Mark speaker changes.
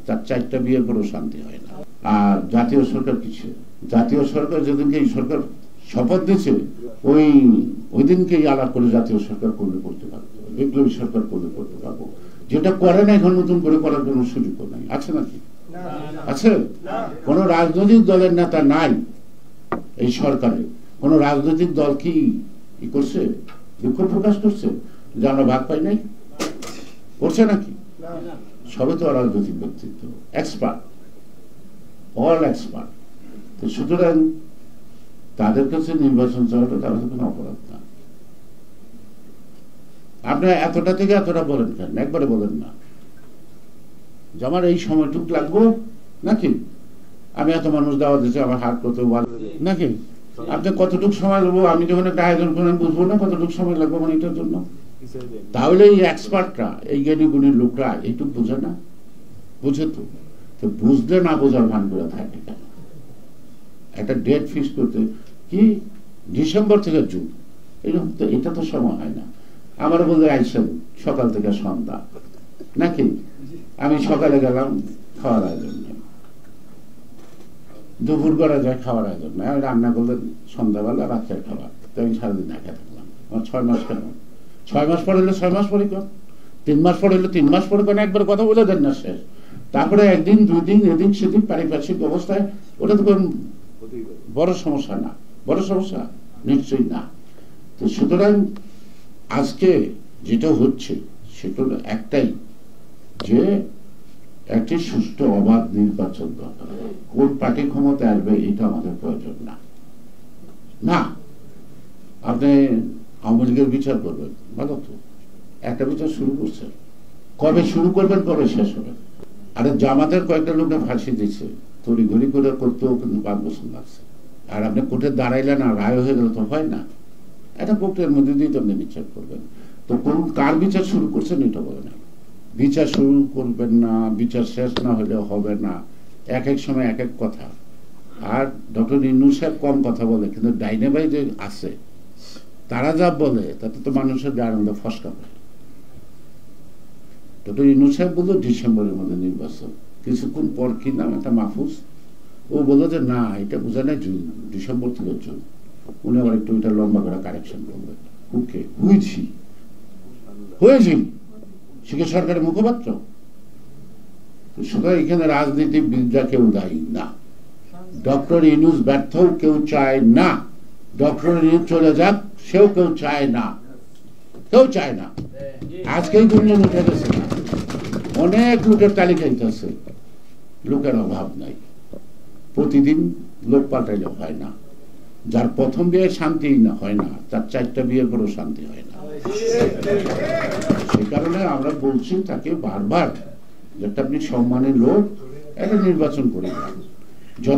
Speaker 1: তার 4টা বিয়ের পরেও শান্তি হয় না। আর জাতীয় সরকার কিছু, জাতীয় সরকার যেদিনকে এই সরকার শপথ দিচ্ছে ওই দিনকেই আলাপ করে জাতীয় সরকার করলে করতে পারবো, বিপ্লবী সরকার করলে করতে পারবো। যেটা করে না এখন নতুন করে করার কোনো সুযোগ নাই। আছে নাকি? আছে? কোন রাজনৈতিক দলের নেতা নাই এই সরকারে। কোন রাজনৈতিক দল কি করছে? দুঃখ প্রকাশ করছে যে আমরা ভাগ পাই নাই? করছে নাকি? সবে তো রাজনৈতিক ব্যক্তিত্ব, এক্সপার্ট, অল এক্সপার্ট। তো সুতরাং তাদের কাছে নির্বাচন চাওয়াটা তাদের কোনো অপরাধ না। আপনি এতটা থেকে এতটা বলেন কেন? একবারে বলেন না যে আমার এই সময়টুক লাগবো নাকি, আমি এত মানুষ দাওয়া দিচ্ছি, আমার হাত কত নাকি, আপনি কতটুকু সময় লাগবো, আমি যখন একটা আয়োজন করেন বুঝবো না কতটুকু সময় লাগবে মানে এটার জন্য? তাহলে এই এক্সপার্টরা, এই জ্ঞানী গুণীর লোকরা এইটুকু বোঝে না? বুঝে তো, বুঝলে না বোঝার ভান করে থাকে কেন? একটা ডেট ফিক্স করতে কি ডিসেম্বর থেকে জুন, এরকম তো, এটা তো সময় হয় না। আমার বলতে আইসেন সকাল থেকে সন্ধ্যা নাকি, আমি সকালে গেলাম খাওয়ার আয়োজন নেই, দুপুর করা যায় খাওয়ার আয়োজন নেই, আমি রান্না করলে সন্ধ্যাবেলা রাত্রের খাবার, তো আমি সারাদিন একা থাকলাম। আমার 6 মাস কেন? 6 মাস পরে হলে 6 মাস পরে কর, 3 মাস পরে হলে 3 মাস পরে কেন? একবার কথা বলে দেন না শেষ। তারপরে একদিন 2 দিন এদিন সেদিন পারিপার্শ্বিক অবস্থায়, ওটা তো বড় সমস্যা না? বড় সমস্যা নিশ্চয়ই না। তো সুতরাং আজকে যেটা হচ্ছে সেটা একটাই, যে একটি সুষ্ঠু অবাধ নির্বাচন দরকার। কোন পার্টি ক্ষমতা আসবে এটা আমাদের প্রয়োজন না। না, আপনি আওয়ামী লীগের বিচার করবেন, ভালো তো, একটা বিচার শুরু করছেন, কবে শুরু করবেন, কবে শেষ হবে? আরে জামাতের কয়েকটা লোককে ফাঁসি দিচ্ছে, তড়িঘড়ি করে করতেও কিন্তু 5 বছর লাগছে। আর আপনি কোর্টে দাঁড়াইলেন আর রায় হয়ে গেলে তো হয় না, একটা প্রক্রিয়ার মধ্যে দিয়ে তো আপনি বিচার করবেন। তো কোন কার বিচার শুরু করছেন এটা বলেন। বিচার শুরু করবেন না, বিচার শেষ না হলে হবে না, এক এক সময় এক এক কথা। আর ডক্টর ইউনূস সাহেব কম কথা বলে, কিন্তু ডাইনে ভাই যে আছে তারা যা বলে তাতে তো মানুষের গায়ের মধ্যে ফসকা পড়ে। ডক্টর ইউনূস সাহেব বললো ডিসেম্বরের মধ্যে নির্বাচন, কিছুক্ষণ পর কি নাম একটা মাহফুজ, ও বললো যে না এটা বোঝা নাই জুন, ডিসেম্বর থেকে জুন। উনি আবার একটু এটা লম্বা করে কারেকশন করবেন। ওকে, হয়েছি সে কি সরকারের মুখপাত্র? সুতরাং এখানে রাজনীতিবিদরা কেউ দায়ী না। ডক্টর ইউনূস ব্যর্থ কেউ চায় না, ডক্টর ইউনূস চলে যাক সেও কেউ চায় না, কেউ চায় না। আজকেই দুজন উঠে গেছে, অনেক লোকের তালিকা দিতেছে, লোকের অভাব নাই, প্রতিদিন লোক পাল্টাইলে হয় না। যার প্রথম বিয়ে শান্তি না হয় না, তার 4টা বিয়ের পরেও শান্তি হয় না। সেই কারণে আমরা বলছি তাকে বারবার, যেটা আপনি সম্মানের লোক, একটা নির্বাচন করে